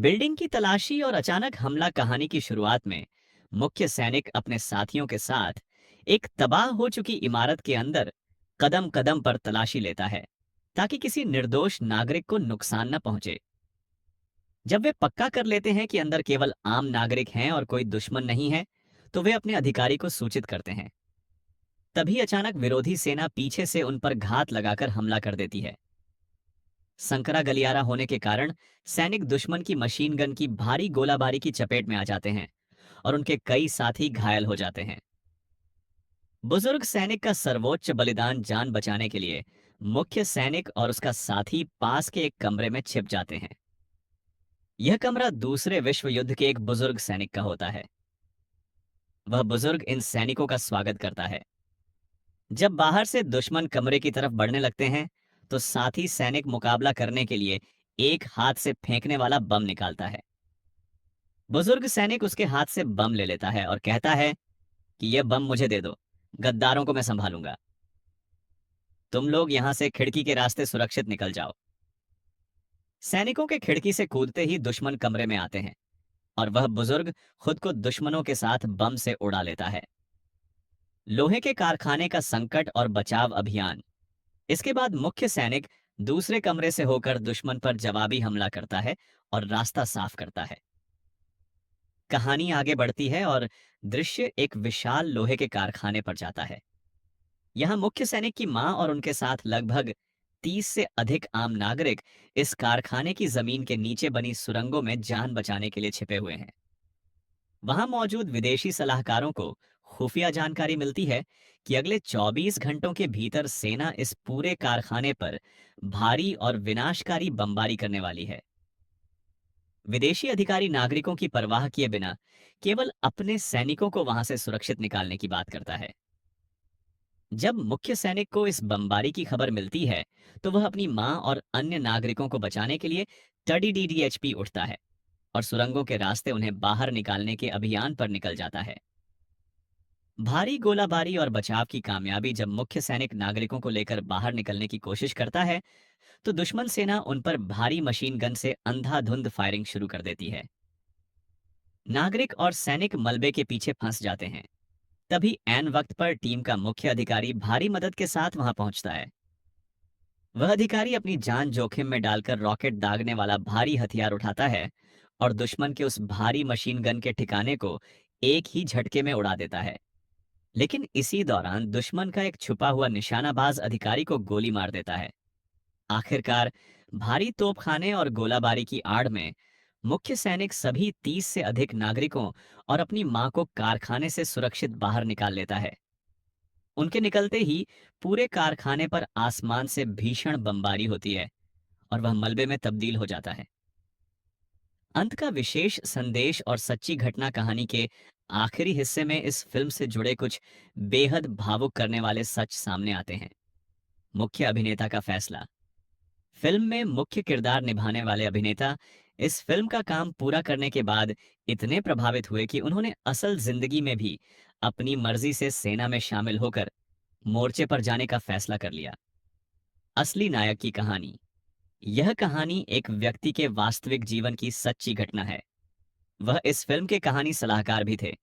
Building की तलाशी और अचानक हमला कहानी की शुरुआत में मुख्य सैनिक अपने साथियों के साथ एक तबाह हो चुकी इमारत के अंदर कदम कदम पर तलाशी लेता है ताकि किसी निर्दोष नागरिक को नुकसान न पहुंचे। जब वे पक्का कर लेते हैं कि अंदर केवल आम नागरिक हैं और कोई दुश्मन नहीं है, तो वे अपने अधिकारी को सूचित करते हैं। तभी अचानक विरोधी सेना पीछे से उन पर घात लगाकर हमला कर देती है। संकरा गलियारा होने के कारण सैनिक दुश्मन की मशीन गन की भारी गोलाबारी की चपेट में आ जाते हैं और उनके कई साथी घायल हो जाते हैं। बुजुर्ग सैनिक का सर्वोच्च बलिदान जान बचाने के लिए मुख्य सैनिक और उसका साथी पास के एक कमरे में छिप जाते हैं। यह कमरा दूसरे विश्व युद्ध के एक बुजुर्ग सैनिक का होता है। वह बुजुर्ग इन सैनिकों का स्वागत करता है। जब बाहर से दुश्मन कमरे की तरफ बढ़ने लगते हैं, तो साथी सैनिक मुकाबला करने के लिए एक हाथ से फेंकने वाला बम निकालता है। बुजुर्ग सैनिक उसके हाथ से बम ले लेता है और कहता है कि यह बम मुझे दे दो, गद्दारों को मैं संभालूंगा। तुम लोग यहां से खिड़की के रास्ते सुरक्षित निकल जाओ। सैनिकों के खिड़की से कूदते ही दुश्मन कमरे में आते हैं और वह बुजुर्ग खुद को दुश्मनों के साथ बम से उड़ा लेता है। लोहे के कारखाने का संकट और बचाव अभियान। इसके बाद मुख्य सैनिक दूसरे कमरे से होकर दुश्मन पर जवाबी हमला करता है और रास्ता साफ करता है। कहानी आगे बढ़ती है और दृश्य एक विशाल लोहे के कारखाने पर जाता है। यहाँ मुख्य सैनिक की मां और उनके साथ लगभग 30 से अधिक आम नागरिक इस कारखाने की जमीन के नीचे बनी सुरंगों में जान बचाने के लिए छिपे हुए हैं। वहां मौजूद विदेशी सलाहकारों को खुफिया जानकारी मिलती है कि अगले 24 घंटों के भीतर सेना इस पूरे कारखाने पर भारी और विनाशकारी बमबारी करने वाली है। विदेशी अधिकारी नागरिकों की परवाह किए बिना केवल अपने सैनिकों को वहां से सुरक्षित निकालने की बात करता है। जब मुख्य सैनिक को इस बमबारी की खबर मिलती है, तो वह अपनी मां और अन्य नागरिकों को बचाने के लिए TDDHP उठता है और सुरंगों के रास्ते उन्हें बाहर निकालने के अभियान पर निकल जाता है। भारी गोलाबारी और बचाव की कामयाबी जब मुख्य सैनिक नागरिकों को लेकर बाहर निकलने की कोशिश करता है, तो दुश्मन सेना उन पर भारी मशीन गन से अंधाधुंध फायरिंग शुरू कर देती है। नागरिक और सैनिक मलबे के पीछे फंस जाते हैं। तभी ऐन वक्त पर टीम का मुख्य अधिकारी भारी मदद के साथ वहां पहुंचता है। वह अधिकारी अपनी जान जोखिम में डालकर रॉकेट दागने वाला भारी हथियार उठाता है और दुश्मन के उस भारी मशीन गन के ठिकाने को एक ही झटके में उड़ा देता है। लेकिन इसी दौरान दुश्मन का एक छुपा हुआ निशानाबाज अधिकारी को गोली मार देता है। आखिरकार भारी तोपखाने और गोलाबारी की आड़ में मुख्य सैनिक सभी 30 से अधिक नागरिकों और अपनी मां को कारखाने से सुरक्षित बाहर निकाल लेता है। उनके निकलते ही पूरे कारखाने पर आसमान से भीषण बमबारी होती है और वह मलबे में तब्दील हो जाता है। अंत का विशेष संदेश और सच्ची घटना कहानी के आखिरी हिस्से में इस फिल्म से जुड़े कुछ बेहद भावुक करने वाले सच सामने आते हैं। मुख्य अभिनेता का फैसला। फिल्म में मुख्य किरदार निभाने वाले अभिनेता इस फिल्म का काम पूरा करने के बाद इतने प्रभावित हुए कि उन्होंने असल जिंदगी में भी अपनी मर्जी से सेना में शामिल होकर मोर्चे पर जाने का फैसला कर लिया। असली नायक की कहानी। यह कहानी एक व्यक्ति के वास्तविक जीवन की सच्ची घटना है। वह इस फिल्म के कहानी सलाहकार भी थे।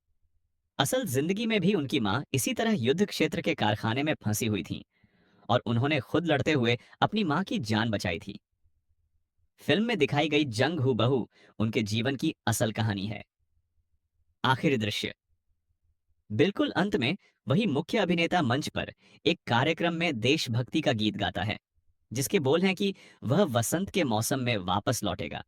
असल जिंदगी में भी उनकी मां इसी तरह युद्ध क्षेत्र के कारखाने में फंसी हुई थी और उन्होंने खुद लड़ते हुए अपनी मां की जान बचाई थी। फिल्म में दिखाई गई जंग हूबहू उनके जीवन की असल कहानी है। आखिरी दृश्य। बिल्कुल अंत में वही मुख्य अभिनेता मंच पर एक कार्यक्रम में देशभक्ति का गीत गाता है, जिसके बोल हैं कि वह वसंत के मौसम में वापस लौटेगा।